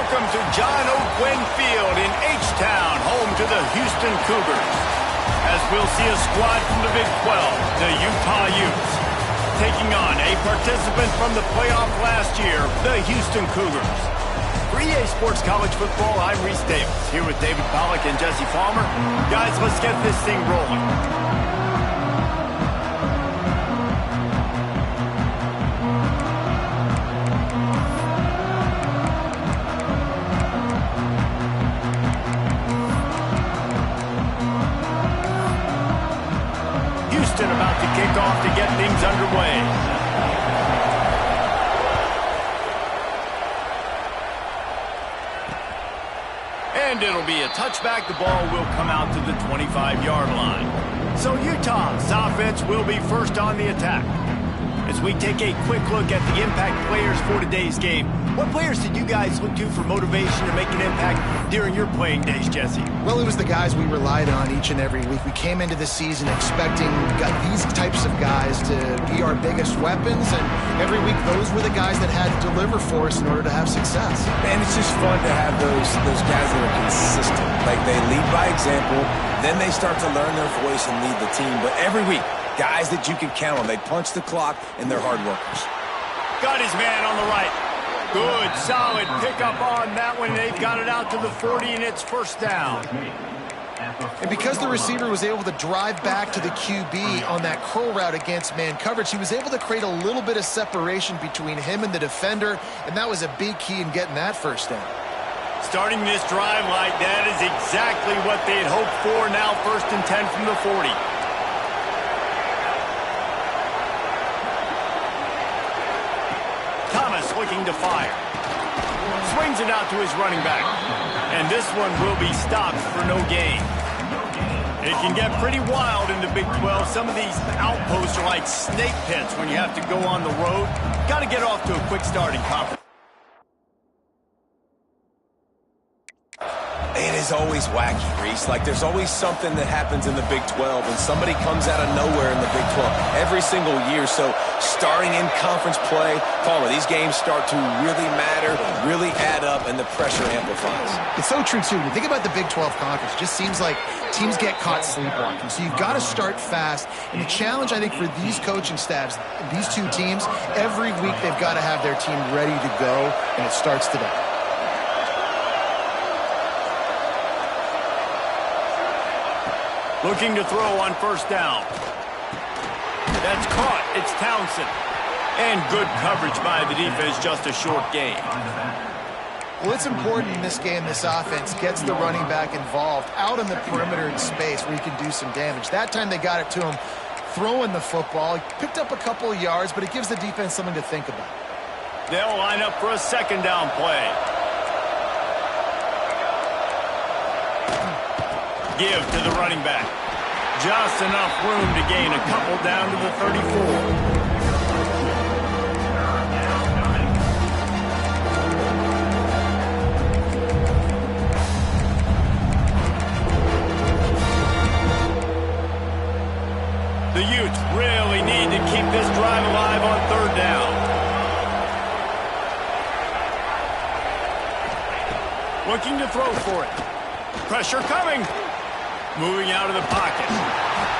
Welcome to John O'Gwen Field in H-Town, home to the Houston Cougars. As we'll see a squad from the Big 12, the Utah Utes, taking on a participant from the playoff last year, the Houston Cougars. For EA Sports College Football, I'm Reese Davis, here with David Pollack and Jesse Palmer. Guys, let's get this thing rolling. About to kick off to get things underway. And it'll be a touchback. The ball will come out to the 25-yard line. So Utah's offense will be first on the attack. As we take a quick look at the impact players for today's game, what players did you guys look to for motivation to make an impact during your playing days, Jesse? Well, it was the guys we relied on each and every week. We came into the season expecting these types of guys to be our biggest weapons, and every week those were the guys that had to deliver for us in order to have success. And it's just fun to have those guys that are consistent. Like, they lead by example, then they start to learn their voice and lead the team. But every week, guys that you can count on. They punch the clock, and they're hard workers. Got his man on the right. Good, solid pickup on that one. They've got it out to the 40, and it's first down. And because the receiver was able to drive back to the QB on that curl route against man coverage, he was able to create a little bit of separation between him and the defender, and that was a big key in getting that first down. Starting this drive like that is exactly what they'd hoped for. Now first and 10 from the 40. Looking to fire. Swings it out to his running back. And this one will be stopped for no gain. It can get pretty wild in the Big 12. Some of these outposts are like snake pits when you have to go on the road. Got to get off to a quick start in conference. It is always wacky, Reese. Like, there's always something that happens in the Big 12, and somebody comes out of nowhere in the Big 12 every single year. So starting in conference play, Palmer, these games start to really matter, really add up, and the pressure amplifies. It's so true, too. When you think about the Big 12 conference, it just seems like teams get caught sleepwalking. So you've got to start fast. And the challenge, I think, for these coaching staffs, these two teams, every week they've got to have their team ready to go, and it starts today. Looking to throw on first down. That's caught. It's Townsend. And good coverage by the defense, just a short gain. Well, it's important in this game, this offense gets the running back involved out on the perimeter in space where he can do some damage. That time they got it to him throwing the football. He picked up a couple of yards, but it gives the defense something to think about. They'll line up for a second down play. Give to the running back. Just enough room to gain a couple down to the 34. The Utes really need to keep this drive alive on third down. Looking to throw for it. Pressure coming. Moving out of the pocket.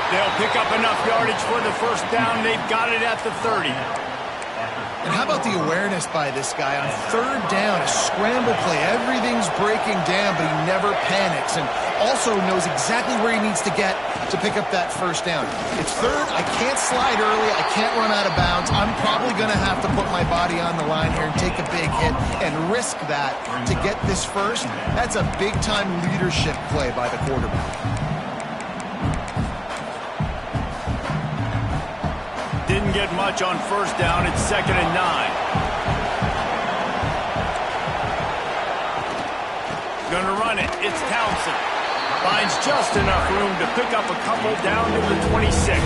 They'll pick up enough yardage for the first down. They've got it at the 30. And how about the awareness by this guy on third down, a scramble play. Everything's breaking down, but he never panics and also knows exactly where he needs to get to pick up that first down. It's third. I can't slide early. I can't run out of bounds. I'm probably going to have to put my body on the line here and take a big hit and risk that to get this first. That's a big-time leadership play by the quarterback. Didn't get much on first down. It's 2nd and 9. Gonna run it. It's Townsend. Finds just enough room to pick up a couple down to the 26.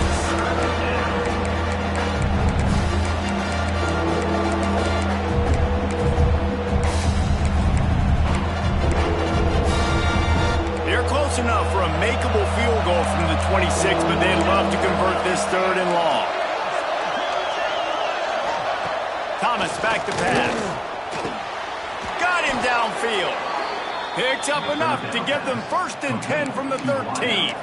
They're close enough for a makeable field goal from the 26, but they'd love to convert this 3rd and long. Thomas back to pass. Got him downfield. Picks up enough to get them 1st and 10 from the 13.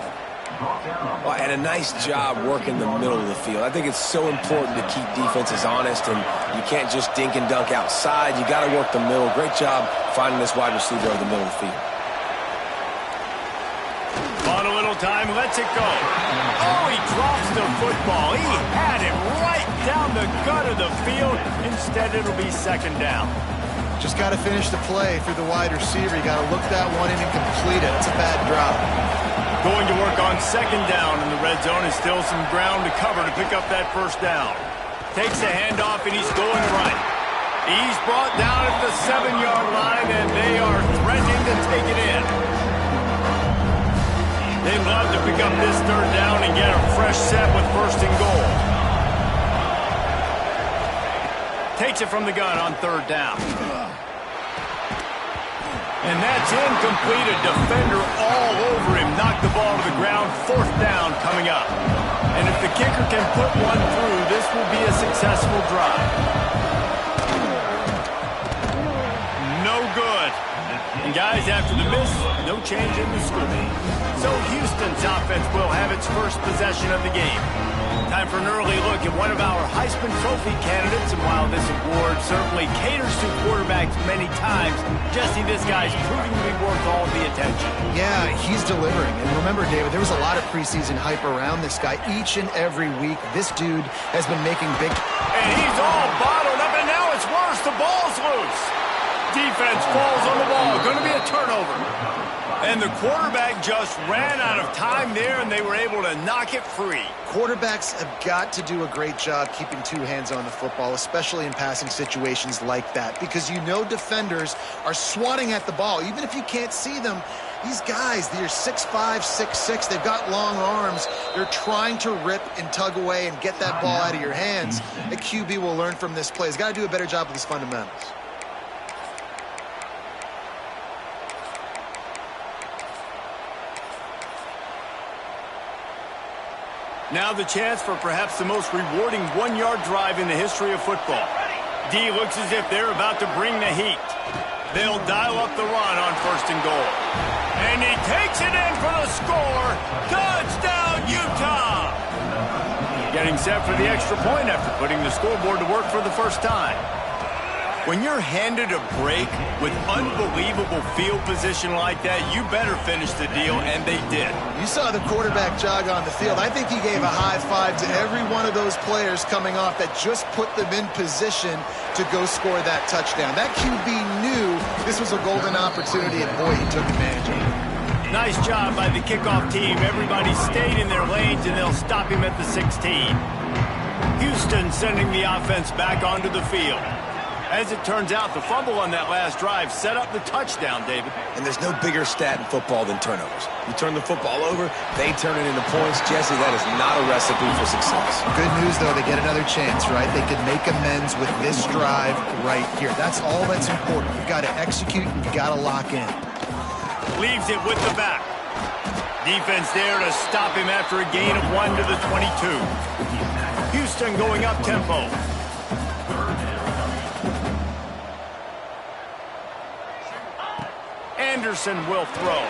Well, and a nice job working the middle of the field. I think it's so important to keep defenses honest, and you can't just dink and dunk outside. You got to work the middle. Great job finding this wide receiver over the middle of the field. On a little time, lets it go. Oh, he drops the football. He had it right down the gut of the field. Instead, it'll be 2nd down. Just got to finish the play through the wide receiver. You got to look that one in and complete it. It's a bad drop. Going to work on 2nd down in the red zone. Is still some ground to cover to pick up that 1st down. Takes the handoff, and he's going right. He's brought down at the 7-yard line, and they are threatening to take it in. They'd love to pick up this 3rd down and get a fresh set with 1st and goal. Takes it from the gun on 3rd down. And that's incomplete. A defender all over him. Knocked the ball to the ground. 4th down coming up. And if the kicker can put one through, this will be a successful drive. No good. And guys, after the miss, no change in the score. So Houston's offense will have its 1st possession of the game. Time for an early look at one of our Heisman Trophy candidates. And while this award certainly caters to quarterbacks many times, Jesse, this guy's proving to be worth all the attention. Yeah, he's delivering. And remember, David, there was a lot of preseason hype around this guy. Each and every week, this dude has been making big... And he's all bottled up, and now it's worse. The ball's loose. Defense falls on the ball. Going to be a turnover. And the quarterback just ran out of time there, and they were able to knock it free. Quarterbacks have got to do a great job keeping 2 hands on the football, especially in passing situations like that, because you know defenders are swatting at the ball. Even if you can't see them, these guys, they're 6'5", 6'6", they've got long arms. They're trying to rip and tug away and get that ball out of your hands. A QB will learn from this play. He's got to do a better job with these fundamentals. Now the chance for perhaps the most rewarding 1-yard drive in the history of football. D looks as if they're about to bring the heat. They'll dial up the run on 1st and goal. And he takes it in for the score. Touchdown, Utah! Getting set for the extra point after putting the scoreboard to work for the 1st time. When you're handed a break with unbelievable field position like that, you better finish the deal, and they did. You saw the quarterback jog on the field. I think he gave a high five to every one of those players coming off that just put them in position to go score that touchdown. That QB knew this was a golden opportunity, and boy, he took advantage of it. Nice job by the kickoff team. Everybody stayed in their lanes, and they'll stop him at the 16. Houston sending the offense back onto the field. As it turns out, the fumble on that last drive set up the touchdown, David. And there's no bigger stat in football than turnovers. You turn the football over, they turn it into points. Jesse, that is not a recipe for success. Good news, though, they get another chance, right? They can make amends with this drive right here. That's all that's important. You've got to execute, and you've got to lock in. Leaves it with the back. Defense there to stop him after a gain of 1 to the 22. Houston going up tempo. Anderson will throw.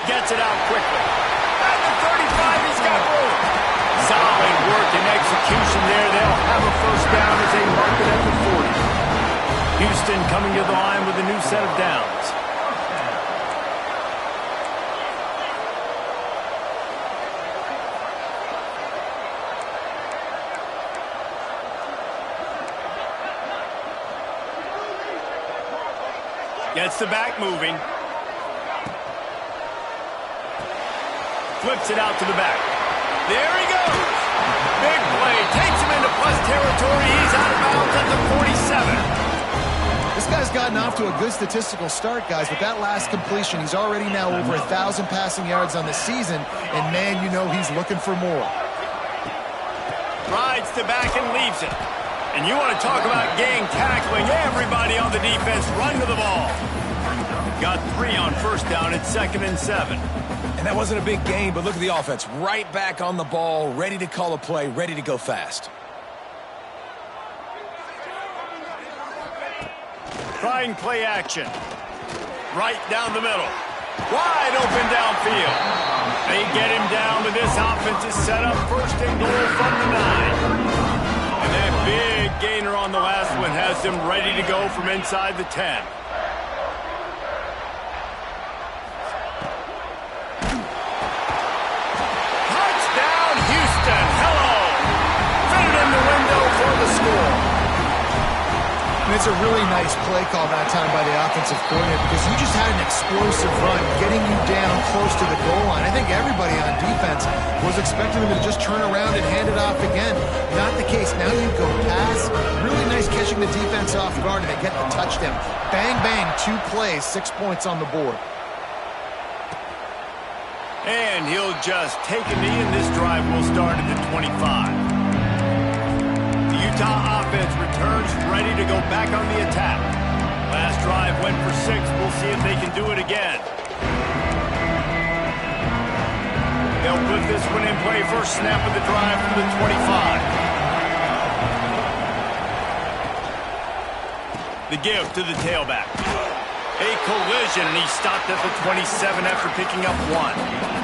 Gets it out quickly. At the 35, he's got room. Solid work and execution there. They'll have a 1st down as they mark it at the 40. Houston coming to the line with a new set of downs. Gets the back moving. Flips it out to the back. There he goes. Big play. Takes him into plus territory. He's out of bounds at the 47. This guy's gotten off to a good statistical start, guys. With that last completion, he's already now over 1,000 passing yards on the season. And, man, you know he's looking for more. Rides the back and leaves it. And you want to talk about gang tackling. Everybody on the defense run to the ball. Got 3 on 1st down. It's 2nd and 7. And that wasn't a big gain, but look at the offense. Right back on the ball, ready to call a play, ready to go fast. trying play action. Right down the middle. Wide open downfield. They get him down, but this offense is set up first and goal from the 9. And that big gainer on the last one has them ready to go from inside the 10. Touchdown, Houston. Hello. Fit it in the window for the score. And it's a really nice play call that time by the offensive coordinator because you just had an explosive run getting you down close to the goal line. I think everybody on defense was expecting them to just turn around and hand it off again. Not the case. Now you go pass. Really nice catching the defense off guard, and they get the touchdown. Bang, bang, 2 plays, 6 points on the board. And he'll just take a knee, and this drive will start at the 25. Utah offense returns ready to go back on the attack. Last drive went for 6. We'll see if they can do it again. They'll put this one in play. First snap of the drive from the 25. The give to the tailback. A collision, and he stopped at the 27 after picking up 1.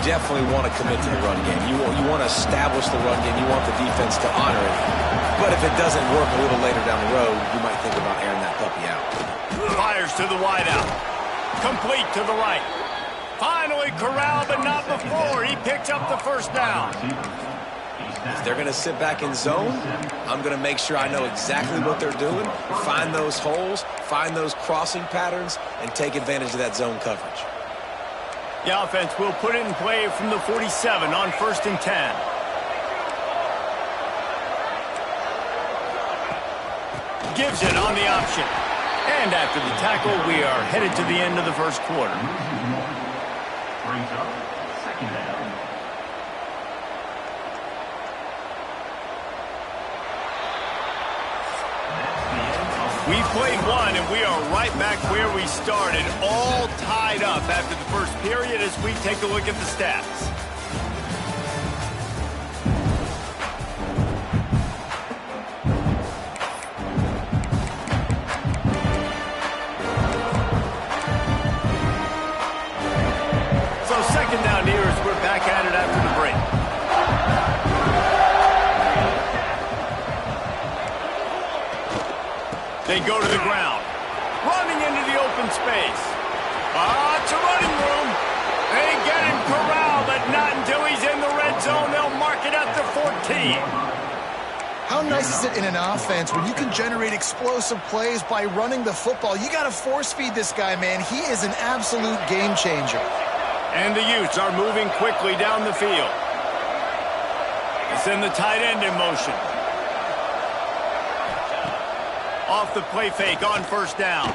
Definitely want to commit to the run game. You want to establish the run game. You want the defense to honor it. But if it doesn't work a little later down the road, you might think about airing that puppy out. Fires to the wideout. Complete to the right. Finally corralled, but not before. He picks up the first down. If they're going to sit back in zone, I'm going to make sure I know exactly what they're doing, find those holes, find those crossing patterns, and take advantage of that zone coverage. The offense will put it in play from the 47 on 1st and 10. Gives it on the option. And after the tackle, we are headed to the end of the first quarter. Brings up 2nd down. We played 1, and we are right back where we started, all tied up after the first period as we take a look at the stats. So 2nd down here as we're back at it after the break. They go to the ground. Running into the open space. It's a running room. They get him corralled, but not until he's in the red zone. They'll mark it at the 14. How nice is it in an offense when you can generate explosive plays by running the football? You got to force feed this guy, man. He is an absolute game changer. And the Utes are moving quickly down the field. They send the tight end in motion. Off the play fake on 1st down.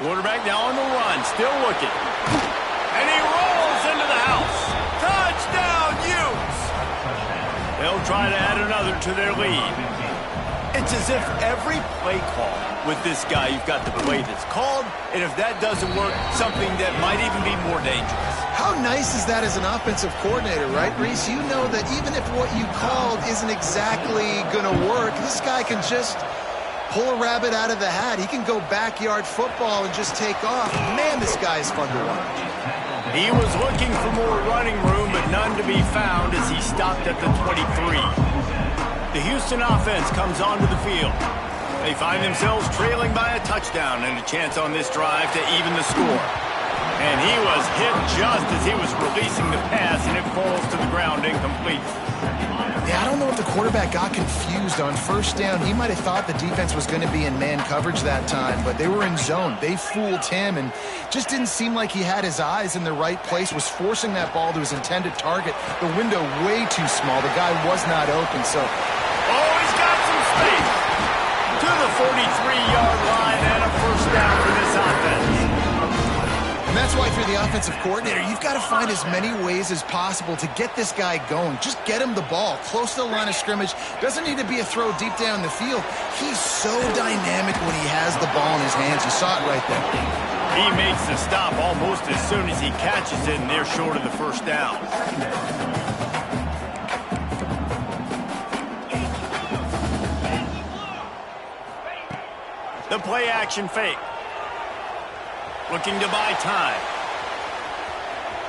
Quarterback now on the run, still looking. And he rolls into the house. Touchdown, Utes! They'll try to add another to their lead. It's as if every play call with this guy, you've got the play that's called, and if that doesn't work, something that might even be more dangerous. How nice is that as an offensive coordinator, right, Reese? You know that even if what you called isn't exactly going to work, this guy can just pull a rabbit out of the hat. He can go backyard football and just take off. Man, this guy is fun to watch. He was looking for more running room, but none to be found as he stopped at the 23. The Houston offense comes onto the field. They find themselves trailing by a touchdown and a chance on this drive to even the score. And he was hit just as he was releasing the pass, and it falls to the ground incomplete. Yeah, I don't know if the quarterback got confused on 1st down. He might have thought the defense was going to be in man coverage that time, but they were in zone. They fooled him and just didn't seem like he had his eyes in the right place, was forcing that ball to his intended target. The window way too small. The guy was not open, so... Oh, he's got some space! To the 43-yard line and a 1st down for this offense. And that's why if you're the offensive coordinator, you've got to find as many ways as possible to get this guy going. Just get him the ball close to the line of scrimmage. Doesn't need to be a throw deep down the field. He's so dynamic when he has the ball in his hands. You saw it right there. He makes the stop almost as soon as he catches it, and they're short of the 1st down. The play action fake. Looking to buy time.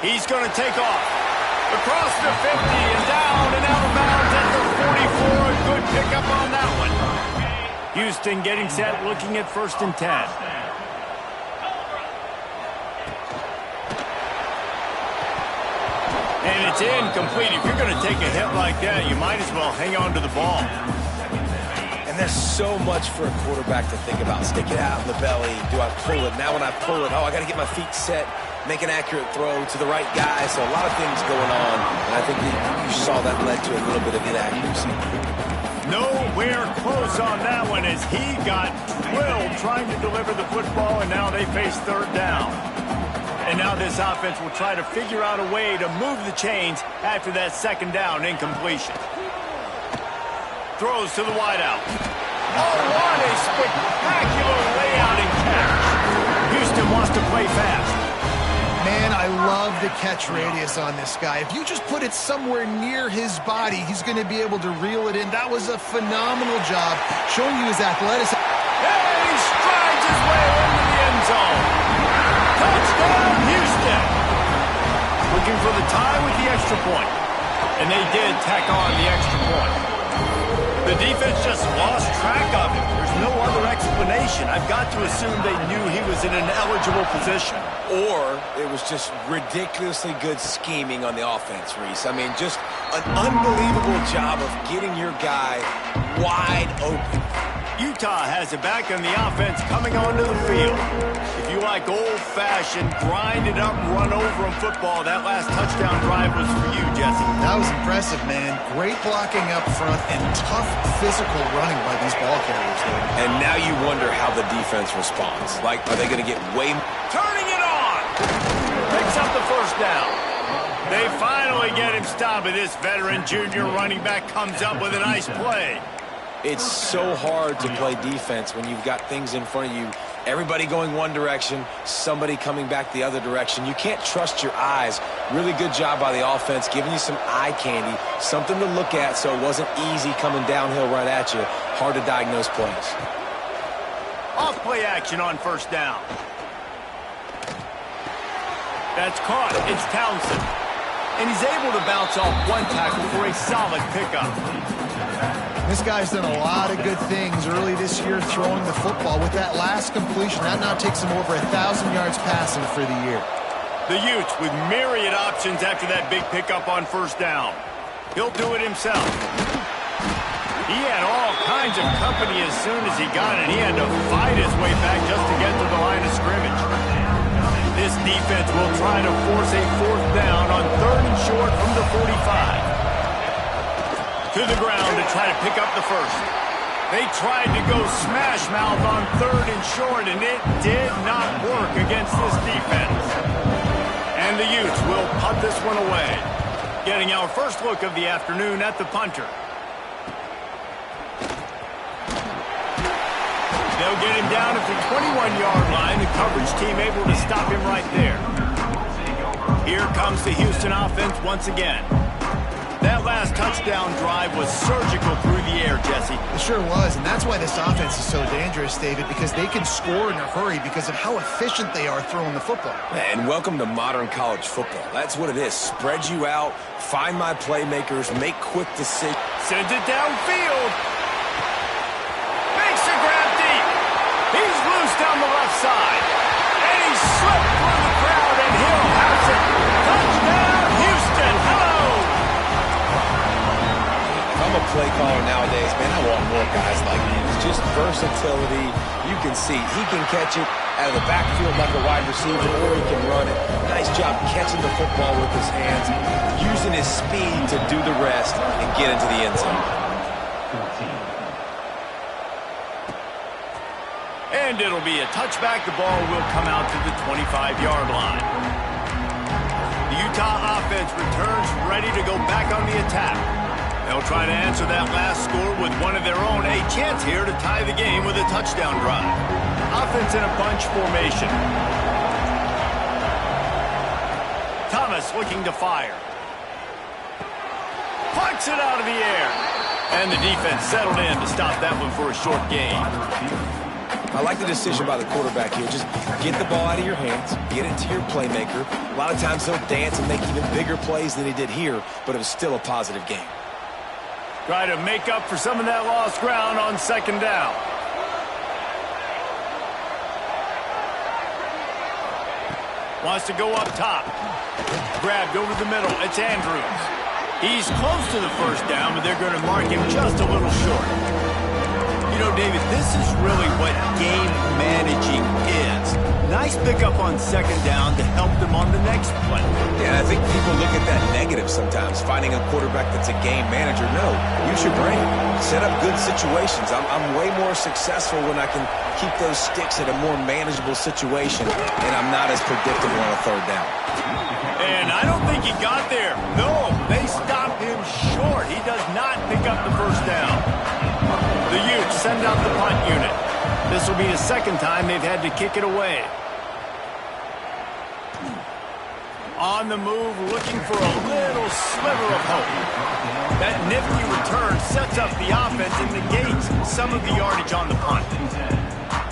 He's going to take off. Across the 50 and down and out of bounds at the 44. A good pickup on that one. Houston getting set, looking at 1st and 10. And it's incomplete. If you're going to take a hit like that, you might as well hang on to the ball. And there's so much for a quarterback to think about. Stick it out in the belly. Do I pull it? Now when I pull it, I got to get my feet set, make an accurate throw to the right guy. So a lot of things going on. And I think you saw that led to a little bit of inaccuracy. Nowhere close on that one as he got drilled trying to deliver the football, and now they face 3rd down. And now this offense will try to figure out a way to move the chains after that 2nd down incompletion. Throws to the wideout. Oh, what a spectacular layout and catch. Houston wants to play fast. Man, I love the catch radius on this guy. If you just put it somewhere near his body, he's going to be able to reel it in. That was a phenomenal job, showing you his athleticism. And he strides his way into the end zone. Touchdown, Houston. Looking for the tie with the extra point. And they did tack on the extra point. The defense just lost track of him. There's no other explanation. I've got to assume they knew he was in an eligible position. Or it was just ridiculously good scheming on the offense, Reese. I mean, just an unbelievable job of getting your guy wide open. Utah has it back on the offense coming onto the field. If you like old-fashioned, grind-it-up, run-over-'em football, that last touchdown drive was for you, Jesse. That was impressive, man. Great blocking up front and tough physical running by these ball carriers, dude. And now you wonder how the defense responds. Like, are they going to get way... Turning it on! Picks up the 1st down. They finally get him stopped, but this veteran junior running back comes up with a nice play. It's so hard to play defense when you've got things in front of you. Everybody going one direction, somebody coming back the other direction. You can't trust your eyes. Really good job by the offense, giving you some eye candy, something to look at so it wasn't easy coming downhill right at you. Hard to diagnose plays. Off play action on 1st down. That's caught. It's Townsend. And he's able to bounce off one tackle for a solid pickup. This guy's done a lot of good things early this year throwing the football. With that last completion, that now takes him over 1,000 yards passing for the year. The Utes with myriad options after that big pickup on 1st down. He'll do it himself. He had all kinds of company as soon as he got it. He had to fight his way back just to get to the line of scrimmage. This defense will try to force a 4th down on 3rd and short from the 45. To the ground to try to pick up the 1st. They tried to go smash mouth on 3rd and short, and it did not work against this defense. And the Utes will punt this one away. Getting our first look of the afternoon at the punter. They'll get him down at the 21-yard line. The coverage team able to stop him right there. Here comes the Houston offense once again. That last touchdown drive was surgical through the air, Jesse. It sure was, and that's why this offense is so dangerous, David, because they can score in a hurry because of how efficient they are throwing the football. And welcome to modern college football. That's what it is. Spread you out, find my playmakers, make quick decisions. Sends it downfield. Makes a grab deep. He's loose down the left side. And he slipped through the crowd, and he'll have it. Touchdown, Houston. Hello. I'm a play caller nowadays, man. I want more guys like this. Just versatility. You can see he can catch it out of the backfield like a wide receiver, or he can run it. Nice job catching the football with his hands, using his speed to do the rest and get into the end zone. And it'll be a touchback. The ball will come out to the 25-yard line. The Utah offense returns ready to go back on the attack. They'll try to answer that last score with one of their own. A chance here to tie the game with a touchdown drive. Offense in a bunch formation. Thomas looking to fire. Plucks it out of the air. And the defense settled in to stop that one for a short gain. I like the decision by the quarterback here. Just get the ball out of your hands, get it to your playmaker. A lot of times he'll dance and make even bigger plays than he did here, but it was still a positive game. Try to make up for some of that lost ground on second down. Wants to go up top. Grabbed over the middle. It's Andrews. He's close to the first down, but they're going to mark him just a little short. You know, David, this is really what game managing is. Nice pickup on second down to help them on the next play. Yeah, I think people look at that negative sometimes, finding a quarterback that's a game manager. No, use your brain. Set up good situations. I'm way more successful when I can keep those sticks at a more manageable situation, and I'm not as predictable on a third down. And I don't think he got there. No, they stopped him short. He does not pick up the first down. The Utes send out the punt unit. This will be the second time they've had to kick it away. On the move, looking for a little sliver of hope. That nifty return sets up the offense and negates some of the yardage on the punt.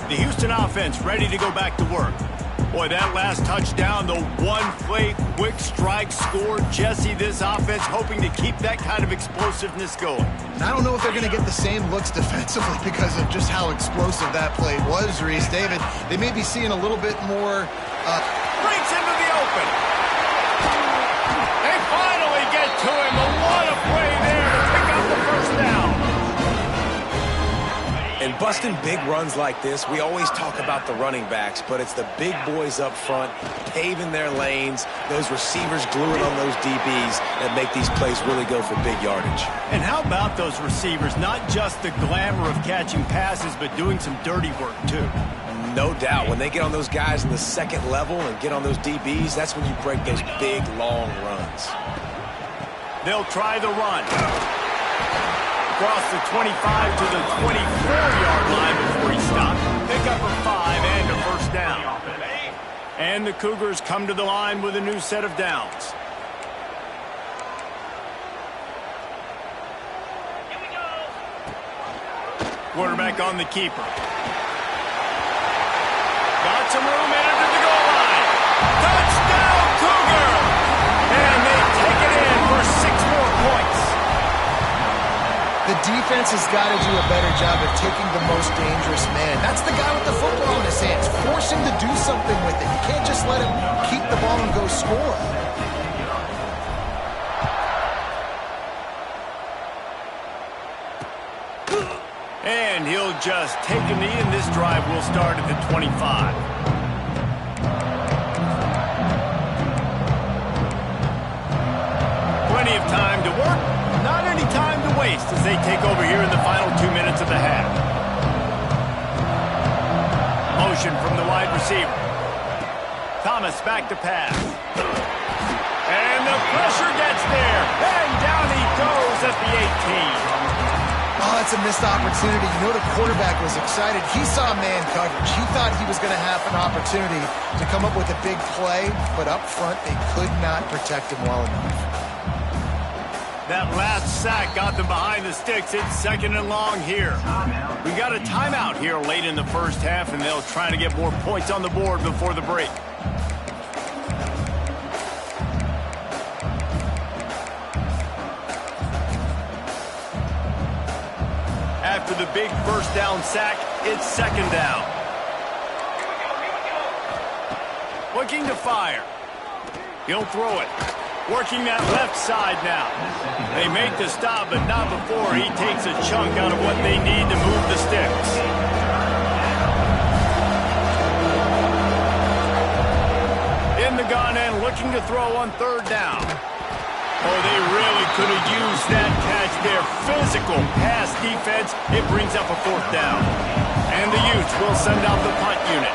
The Houston offense ready to go back to work. Boy, that last touchdown, the one-play quick strike score. Jesse, this offense hoping to keep that kind of explosiveness going. And I don't know if they're going to get the same looks defensively because of just how explosive that play was, Reese. David, they may be seeing a little bit more... Breaks into the open. They finally get to him. But what a play there to pick up the first down. And busting big runs like this, we always talk about the running backs, but it's the big boys up front, paving their lanes, those receivers gluing on those DBs that make these plays really go for big yardage. And how about those receivers? Not just the glamour of catching passes, but doing some dirty work, too. No doubt. When they get on those guys in the second level and get on those DBs, that's when you break those big, long runs. They'll try the run. Across the 25 to the 24-yard line before he stopped. Pick up a 5 and a first down. And the Cougars come to the line with a new set of downs. Quarterback on the keeper. Got some room after the goal line. Touchdown, Cougar! And they take it in for 6 more points. The defense has got to do a better job of taking the most dangerous man. That's the guy with the football in his hands. Force him to do something with it. You can't just let him keep the ball and go score. And he'll just take a knee, and this drive will start at the 25. Plenty of time to work. Not any time to waste as they take over here in the final 2 minutes of the half. Motion from the wide receiver. Thomas back to pass. And the pressure gets there. And down he goes at the 18. Oh, that's a missed opportunity. You know the quarterback was excited. He saw man coverage. He thought he was going to have an opportunity to come up with a big play, but up front they could not protect him well enough. That last sack got them behind the sticks. It's second and long here. We got a timeout here late in the first half, and they'll try to get more points on the board before the break. After the big first down sack, it's second down. Looking to fire. He'll throw it. Working that left side now. They make the stop, but not before he takes a chunk out of what they need to move the sticks. In the gun and looking to throw on third down. Oh, they really could have used that catch there. Physical pass defense. It brings up a fourth down. And the Utes will send out the punt unit.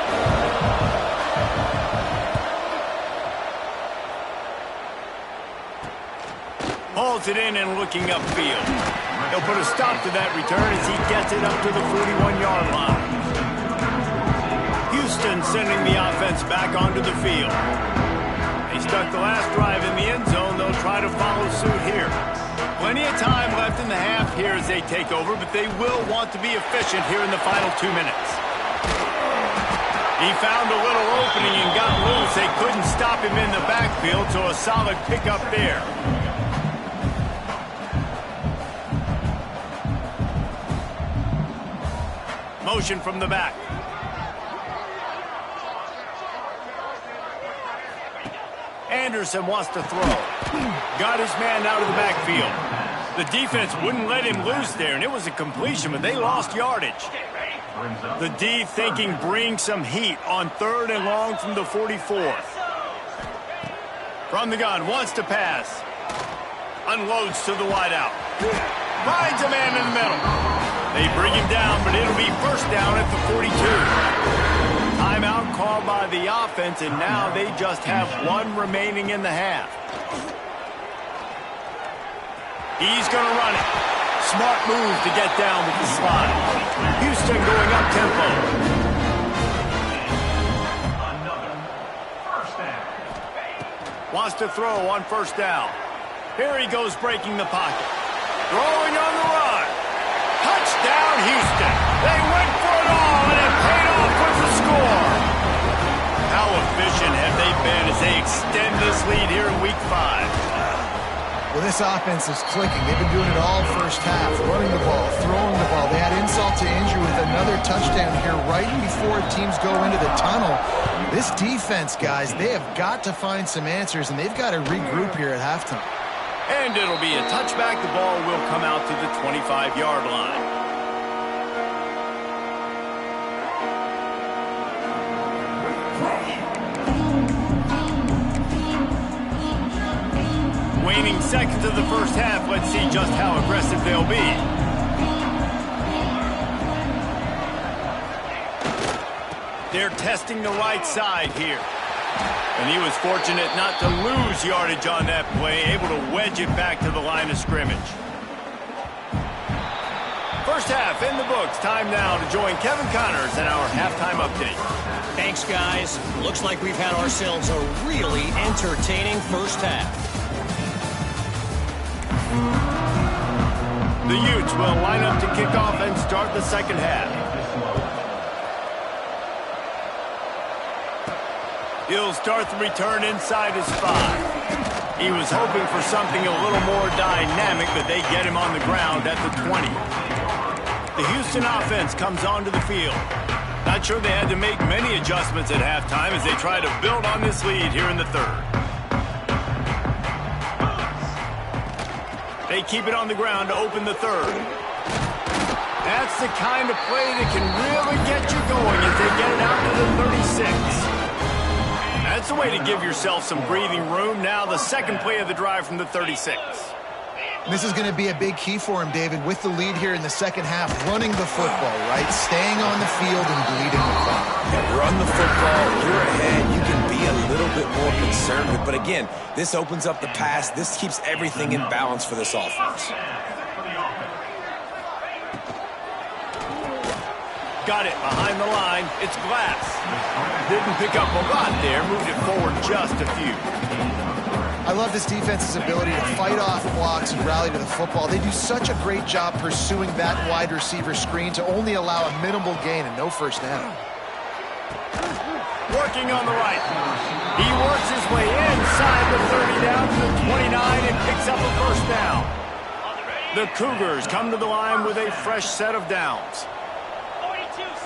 Holds it in and looking upfield. He'll put a stop to that return as he gets it up to the 41-yard line. Houston sending the offense back onto the field. They stuck the last drive in the end zone. They'll try to follow suit here. Plenty of time left in the half here as they take over, but they will want to be efficient here in the final 2 minutes. He found a little opening and got loose. They couldn't stop him in the backfield, so a solid pickup there. Motion from the back. Anderson wants to throw. Got his man out of the backfield. The defense wouldn't let him loose there, and it was a completion, but they lost yardage. The D thinking bring some heat on 3rd and long from the 44th. From the gun, wants to pass. Unloads to the wideout. Finds a man in the middle. They bring him down, but it'll be first down at the 42. Timeout called by the offense, and now they just have one remaining in the half. He's going to run it. Smart move to get down with the slide. Houston going up tempo. Another first down. Wants to throw on first down. Here he goes breaking the pocket. Throwing on the run. Touchdown Houston. They went for it all and it paid off with the score. How efficient have they been as they extend this lead here in week 5? Well, this offense is clicking. They've been doing it all first half, running the ball, throwing the ball. They had insult to injury with another touchdown here right before teams go into the tunnel. This defense, guys, they have got to find some answers, and they've got to regroup here at halftime. And it'll be a touchback. The ball will come out to the 25-yard line. Waning seconds of the first half. Let's see just how aggressive they'll be. They're testing the right side here. And he was fortunate not to lose yardage on that play, able to wedge it back to the line of scrimmage. First half in the books. Time now to join Kevin Connors in our halftime update. Thanks, guys. Looks like we've had ourselves a really entertaining first half. The Utes will line up to kick off and start the second half. He'll start the return inside his 5. He was hoping for something a little more dynamic, but they get him on the ground at the 20. The Houston offense comes onto the field. Not sure they had to make many adjustments at halftime as they try to build on this lead here in the 3rd. They keep it on the ground to open the 3rd. That's the kind of play that can really get you going as they get it out to the 36. That's a way to give yourself some breathing room. Now the second play of the drive from the 36. This is going to be a big key for him, David, with the lead here in the second half, running the football, right? Staying on the field and bleeding the clock. Yeah, run the football, you're ahead, you can be a little bit more conservative. But again, this opens up the pass. This keeps everything in balance for this offense. Got it behind the line. It's Glass. Didn't pick up a lot there. Moved it forward just a few. I love this defense's ability to fight off blocks and rally to the football. They do such a great job pursuing that wide receiver screen to only allow a minimal gain and no first down. Working on the right. He works his way inside the 30 down to the 29 and picks up a first down. The Cougars come to the line with a fresh set of downs.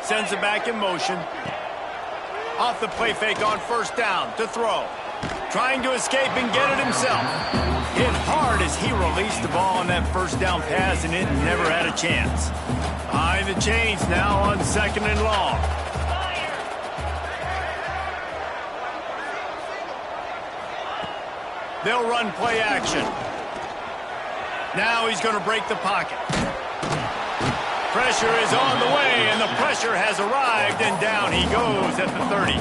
Sends it back in motion. Off the play fake on first down to throw. Trying to escape and get it himself. Hit hard as he released the ball on that first down pass, and it never had a chance. Behind the chains now on 2nd and long. They'll run play action. Now he's going to break the pocket. Pressure is on the way, and the pressure has arrived, and down he goes at the 30.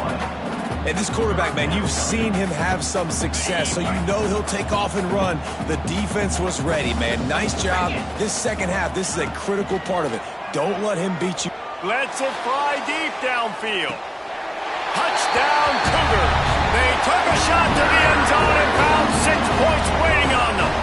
And this quarterback, man, you've seen him have some success, so you know he'll take off and run. The defense was ready, man. Nice job. This second half, this is a critical part of it. Don't let him beat you. Lets it fly deep downfield. Touchdown Cougars. They took a shot to the end zone and found 6 points waiting on them.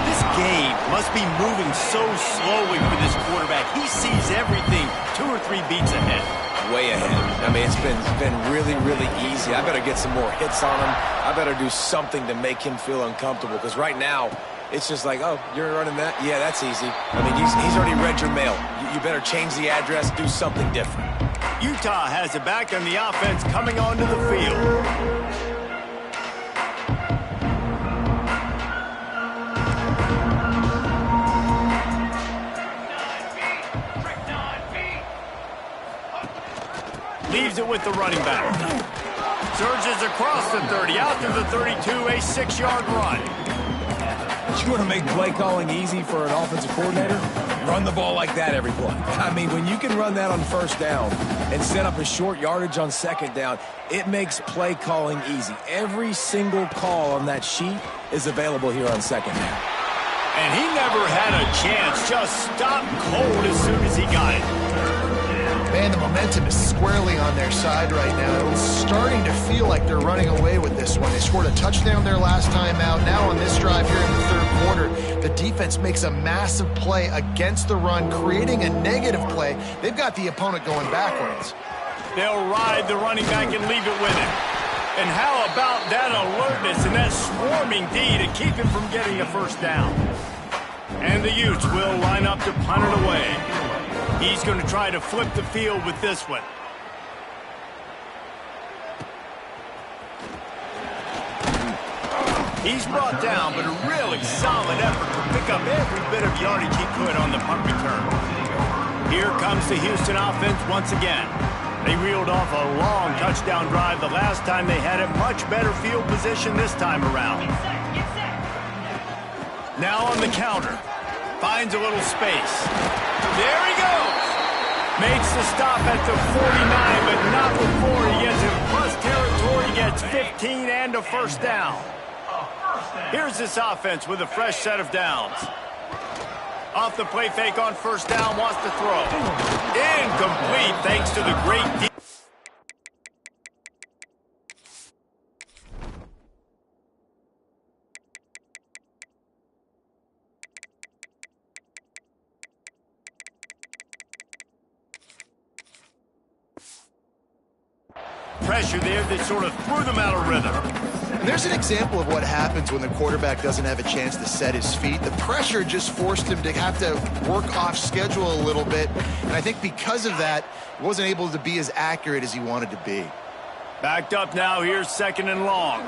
This game must be moving so slowly for this quarterback. He sees everything 2 or 3 beats ahead. way ahead. I mean, it's been really, really easy. I better get some more hits on him. I better do something to make him feel uncomfortable, because right now, it's just like, oh, you're running that? Yeah, that's easy. I mean, he's already read your mail. You better change the address, do something different. Utah has it back on the offense coming onto the field. Leaves it with the running back. Surges across the 30, out to the 32, a 6-yard run. You want to make play calling easy for an offensive coordinator? Run the ball like that every play. I mean, when you can run that on first down and set up a short yardage on second down, it makes play calling easy. Every single call on that sheet is available here on second down. And he never had a chance, just stopped cold as soon as he got it. Man, the momentum is squarely on their side right now. It's starting to feel like they're running away with this one. They scored a touchdown their last time out. Now on this drive here in the third quarter, the defense makes a massive play against the run, creating a negative play. They've got the opponent going backwards. They'll ride the running back and leave it with him. And how about that alertness and that swarming D to keep him from getting the first down? And the Utes will line up to punt it away. He's going to try to flip the field with this one. He's brought down, but a really solid effort to pick up every bit of yardage he could on the punt return. Here comes the Houston offense once again. They reeled off a long touchdown drive the last time they had it. Much better field position this time around. Now on the counter. Finds a little space. There he goes. Makes the stop at the 49, but not before he gets in plus territory, gets 15 and a first down. Here's this offense with a fresh set of downs. Off the play fake on first down, wants to throw. Incomplete thanks to the great defense. Pressure there that sort of threw them out of rhythm. And there's an example of what happens when the quarterback doesn't have a chance to set his feet. The pressure just forced him to have to work off schedule a little bit. And I think because of that, he wasn't able to be as accurate as he wanted to be. Backed up now, here's second and long.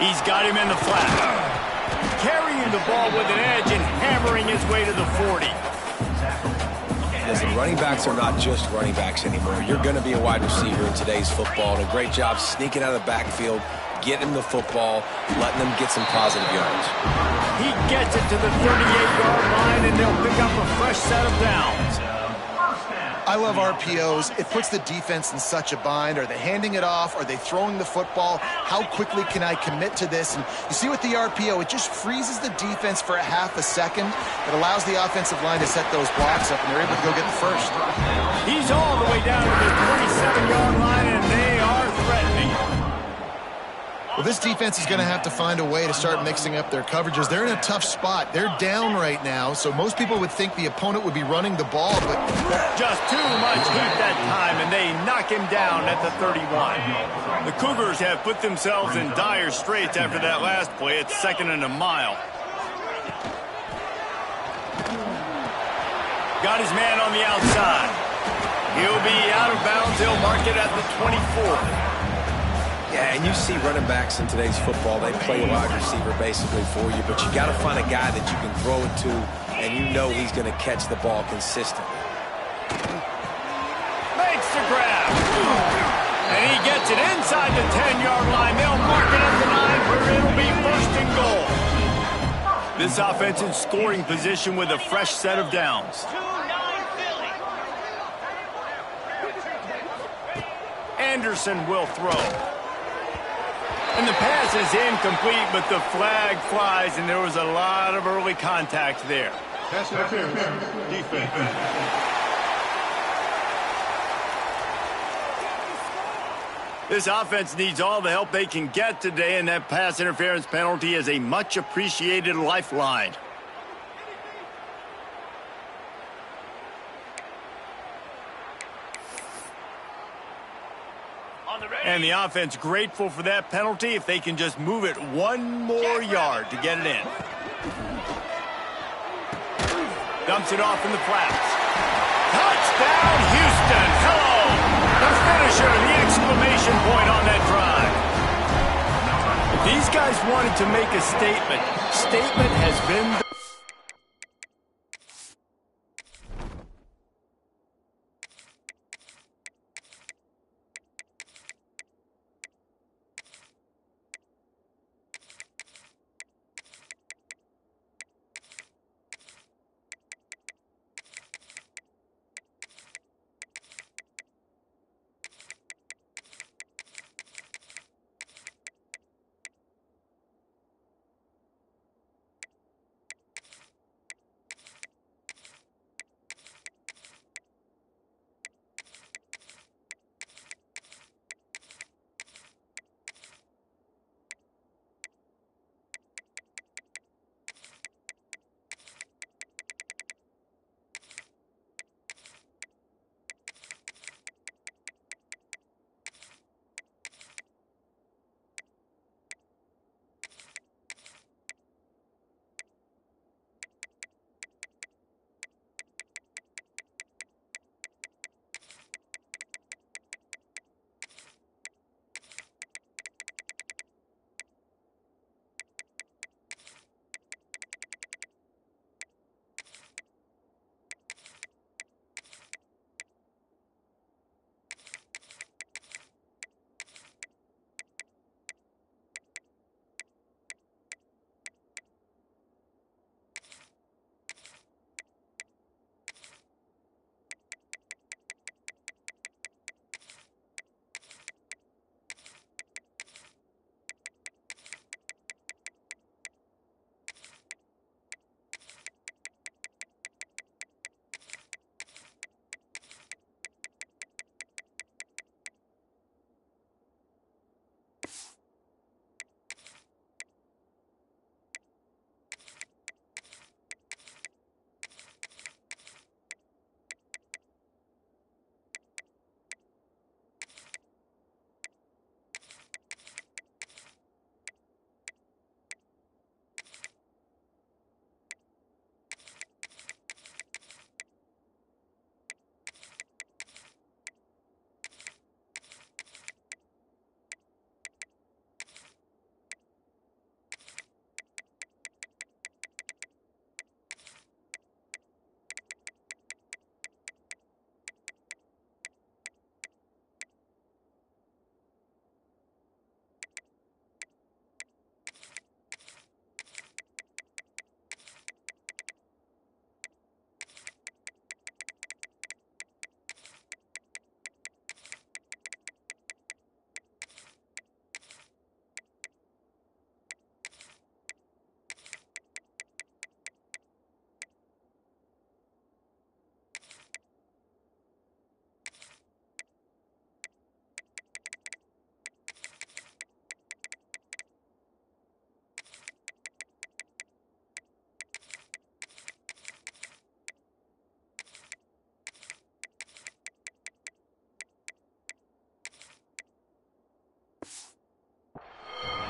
He's got him in the flat. Carrying the ball with an edge and hammering his way to the 40. Listen, running backs are not just running backs anymore. You're going to be a wide receiver in today's football, and a great job sneaking out of the backfield, getting the football, letting them get some positive yards. He gets it to the 38-yard line, and they'll pick up a fresh set of downs. I love RPOs. It puts the defense in such a bind. Are they handing it off? Are they throwing the football? How quickly can I commit to this? And you see with the RPO, it just freezes the defense for a half a second. It allows the offensive line to set those blocks up, and they're able to go get the first. He's all the way down to the 27-yard line, and they are threatening. Well, this defense is going to have to find a way to start mixing up their coverages. They're in a tough spot. They're down right now, so most people would think the opponent would be running the ball, but just too much heat that time, and they knock him down at the 31. The Cougars have put themselves in dire straits after that last play. It's second and a mile. Got his man on the outside. He'll be out of bounds. He'll mark it at the 24. Yeah, and you see running backs in today's football, they play a wide receiver basically for you, but you got to find a guy that you can throw it to, and you know he's going to catch the ball consistently. Makes the grab. And he gets it inside the 10-yard line. They'll mark it at the 9 where it'll be first and goal. This offense in scoring position with a fresh set of downs. Anderson will throw. And the pass is incomplete, but the flag flies, and there was a lot of early contact there. Pass interference. Defense. This offense needs all the help they can get today, and that pass interference penalty is a much-appreciated lifeline. And the offense grateful for that penalty if they can just move it one more yard to get it in. Dumps it off in the flats. Touchdown, Houston! Hello! The finisher, the exclamation point on that drive. These guys wanted to make a statement. Statement has been...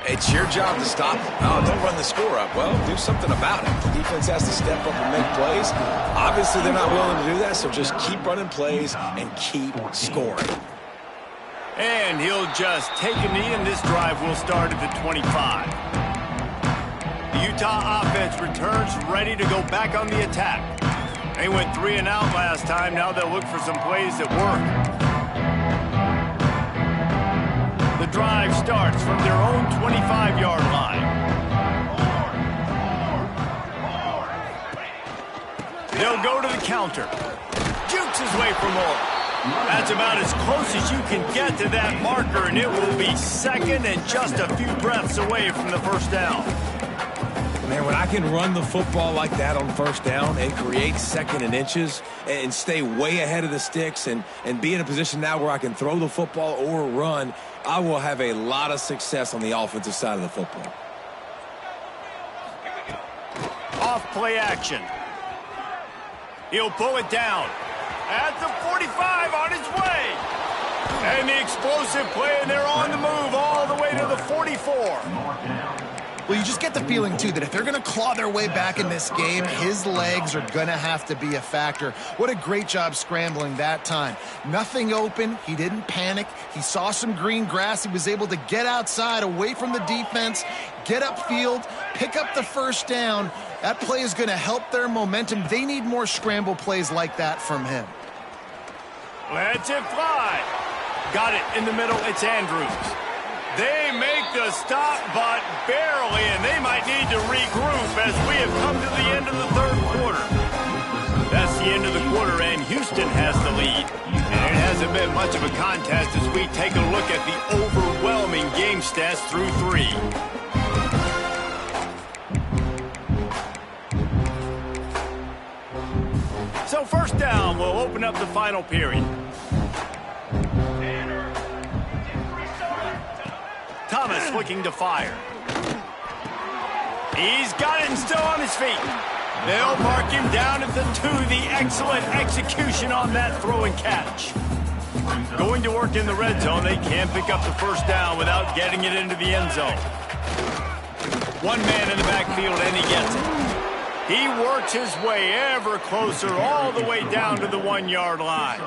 It's your job to stop. Oh, don't run the score up. Well, do something about it. The defense has to step up and make plays. Obviously, they're not willing to do that, so just keep running plays and keep scoring. And he'll just take a knee, and this drive will start at the 25. The Utah offense returns ready to go back on the attack. They went 3 and out last time. Now they'll look for some plays that work. The drive starts from their own 25-yard line. They'll go to the counter. Jukes his way for more. That's about as close as you can get to that marker, and it will be second and just a few breaths away from the first down. Man, when I can run the football like that on first down and create second and inches and stay way ahead of the sticks and be in a position now where I can throw the football or run, I will have a lot of success on the offensive side of the football. Off play action. He'll pull it down. At the 45 on his way. And the explosive play, and they're on the move all the way to the 44. Well, you just get the feeling, too, that if they're going to claw their way back in this game, his legs are going to have to be a factor. What a great job scrambling that time. Nothing open. He didn't panic. He saw some green grass. He was able to get outside, away from the defense, get upfield, pick up the first down. That play is going to help their momentum. They need more scramble plays like that from him. Lets it fly. Got it in the middle. It's Andrews. They make the stop, but barely, and they might need to regroup as we have come to the end of the third quarter. That's the end of the quarter, and Houston has the lead. And it hasn't been much of a contest as we take a look at the overwhelming game stats through 3. So first down, we'll open up the final period. Thomas looking to fire. He's got it and still on his feet. They'll mark him down at the 2. The excellent execution on that throw and catch. Going to work in the red zone. They can't pick up the first down without getting it into the end zone. One man in the backfield, and he gets it. He works his way ever closer all the way down to the 1-yard line.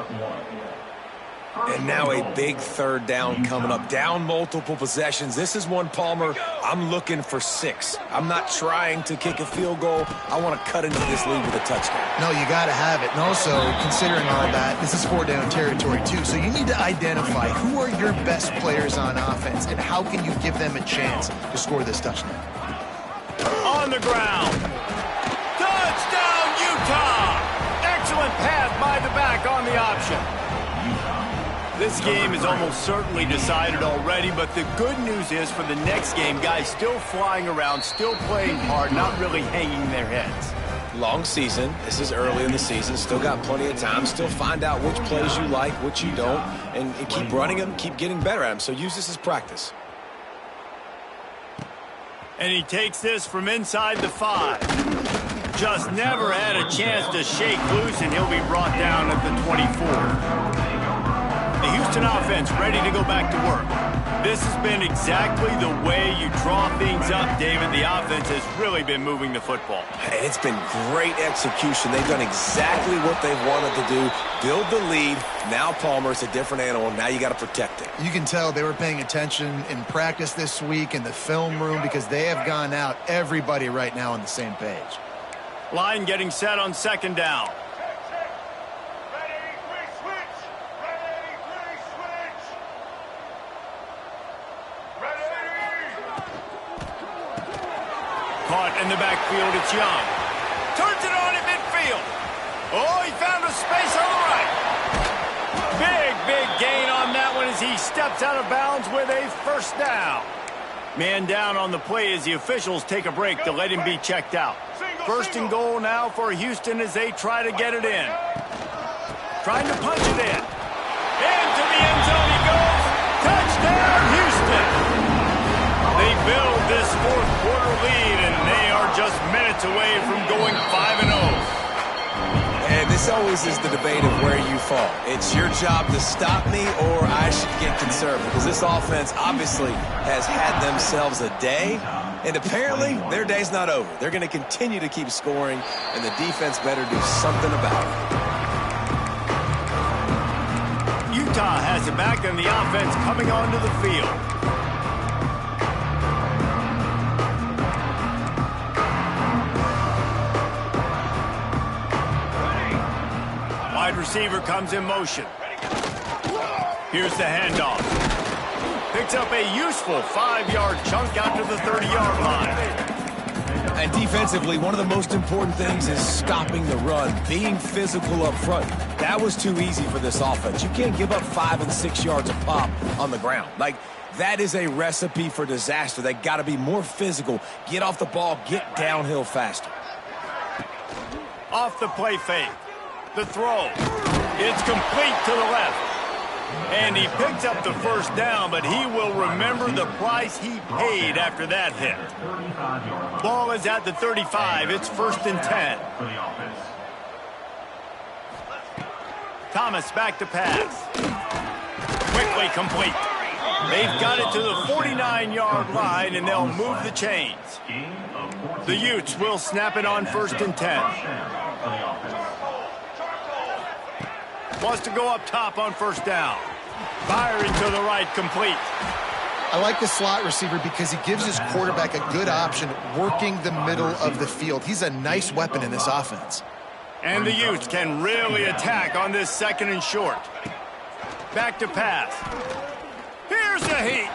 And now a big third down coming up. Down multiple possessions. This is one, Palmer, I'm looking for 6. I'm not trying to kick a field goal. I want to cut into this lead with a touchdown. No, you got to have it. And also, considering all that, this is 4-down territory, too. So you need to identify who are your best players on offense and how can you give them a chance to score this touchdown. On the ground. Touchdown, Utah! Excellent pass by the back on the option. This game is almost certainly decided already, but the good news is for the next game, guys still flying around, still playing hard, not really hanging their heads. Long season. This is early in the season. Still got plenty of time. Still find out which plays you like, which you don't, and keep running them, keep getting better at them. So use this as practice. And he takes this from inside the 5. Just never had a chance to shake loose, and he'll be brought down at the 24. The Houston offense ready to go back to work. This has been exactly the way you draw things up, David. The offense has really been moving the football. And it's been great execution. They've done exactly what they've wanted to do. Build the lead. Now, Palmer, it's a different animal. Now you got to protect it. You can tell they were paying attention in practice this week in the film room because they have gone out, everybody right now on the same page. Line getting set on second down. Caught in the backfield, it's Young. Turns it on at midfield. Oh, he found a space on the right. Big gain on that one as he steps out of bounds with a first down. Man down on the play as the officials take a break to let him be checked out. First and goal now for Houston as they try to get it in. Trying to punch it in. Into the end zone he goes. Touchdown, Houston. They build this fourth quarter lead, and they are just minutes away from going 5-0. And this always is the debate of where you fall. It's your job to stop me, or I should get conservative. Because this offense obviously has had themselves a day, and apparently their day's not over. They're going to continue to keep scoring, and the defense better do something about it. Utah has it back, and the offense coming onto the field. Wide receiver comes in motion. Here's the handoff. Picks up a useful 5-yard chunk out to the 30-yard line. And defensively, one of the most important things is stopping the run, being physical up front. That was too easy for this offense. You can't give up 5 and 6 yards a pop on the ground. Like, that is a recipe for disaster. They got to be more physical, get off the ball, get downhill faster. Off the play fake. The throw. It's complete to the left. And he picks up the first down, but he will remember the price he paid after that hit. Ball is at the 35. It's 1st and 10. Thomas back to pass. quickly complete. They've got it to the 49-yard line, and they'll move the chains. The Utes will snap it on 1st and 10. Wants to go up top on 1st down. Firing to the right, complete. I like the slot receiver because he gives his quarterback a good option working the middle of the field. He's a nice weapon in this offense. And the Utes can really attack on this 2nd and short. Back to pass. Here's the heat.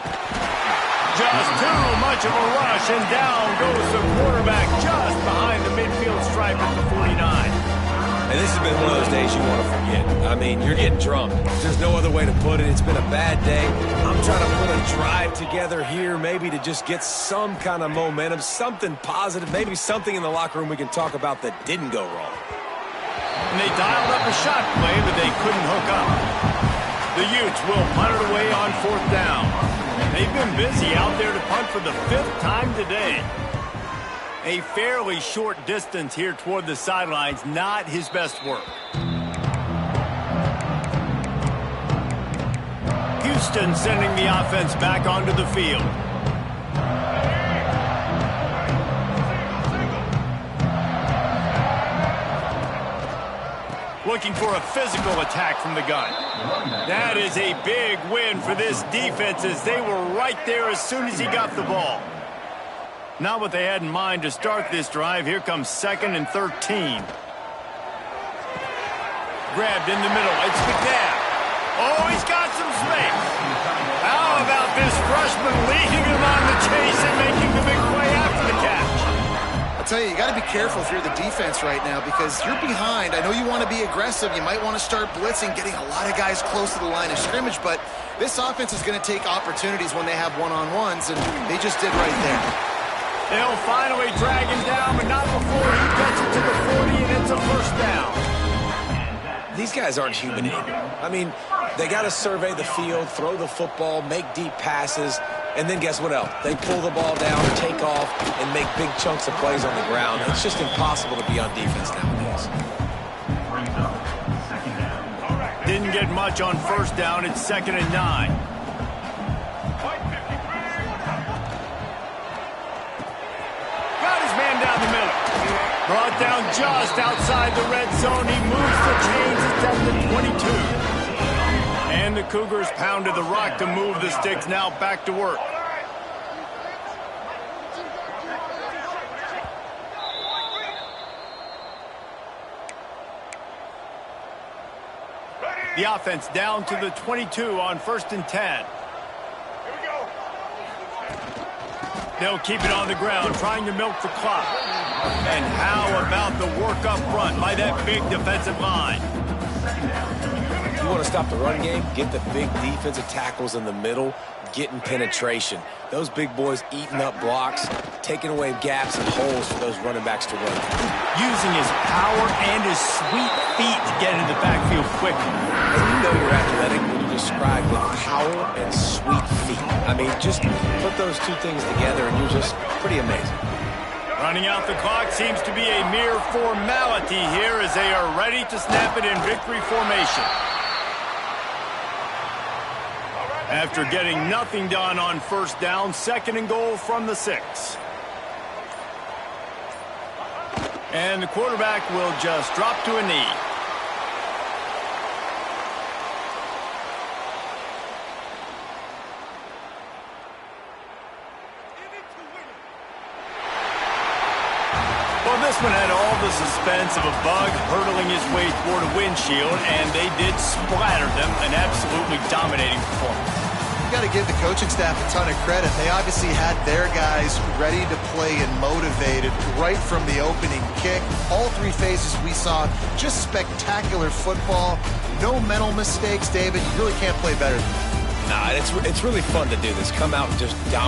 Just too much of a rush, and down goes the quarterback just behind the midfield stripe at the 49. And this has been one of those days you want to forget. I mean, you're getting drunk. There's no other way to put it. It's been a bad day. I'm trying to put a drive together here, maybe to just get some kind of momentum, something positive, maybe something in the locker room we can talk about that didn't go wrong. And they dialed up a shot play, but they couldn't hook up. The Utes will punt it away on 4th down. They've been busy out there to punt for the 5th time today. A fairly short distance here toward the sidelines, not his best work. Houston sending the offense back onto the field. Looking for a physical attack from the gun. That is a big win for this defense as they were right there as soon as he got the ball. Not what they had in mind to start this drive. Here comes 2nd and 13. Grabbed in the middle. It's McNabb. Oh, he's got some space. How about this freshman leading him on the chase and making the big play after the catch? I'll tell you got to be careful if you're the defense right now because you're behind. I know you want to be aggressive. You might want to start blitzing, getting a lot of guys close to the line of scrimmage, but this offense is going to take opportunities when they have one-on-ones, and they just did right there. They'll finally drag him down, but not before he gets it to the 40, and it's a 1st down. These guys aren't human anymore. I mean, they got to survey the field, throw the football, make deep passes, and then guess what else? They pull the ball down, take off, and make big chunks of plays on the ground. It's just impossible to be on defense nowadays. Didn't get much on 1st down. It's 2nd and 9. Down the middle. Brought down just outside the red zone. He moves the chains. It's at the 22. And the Cougars pounded the rock to move the sticks. Now back to work. The offense down to the 22 on 1st and 10. They'll keep it on the ground, trying to milk the clock. And how about the work up front by that big defensive line? You want to stop the run game? Get the big defensive tackles in the middle, getting penetration. Those big boys eating up blocks, taking away gaps and holes for those running backs to run. Using his power and his sweet feet to get into the backfield quickly. And you know you're athletic when you describe with power and sweet feet. I mean, just put those two things together and you're just pretty amazing. Running out the clock seems to be a mere formality here as they are ready to snap it in victory formation. After getting nothing done on 1st down, 2nd and goal from the 6. And the quarterback will just drop to a knee. Well, this one had all the suspense of a bug hurtling his way toward a windshield, and they did splatter them, an absolutely dominating performance. You got to give the coaching staff a ton of credit. They obviously had their guys ready to play and motivated right from the opening kick. All 3 phases we saw, just spectacular football. No mental mistakes, David. You really can't play better than that. Nah, it's really fun to do this. Come out and just dominate.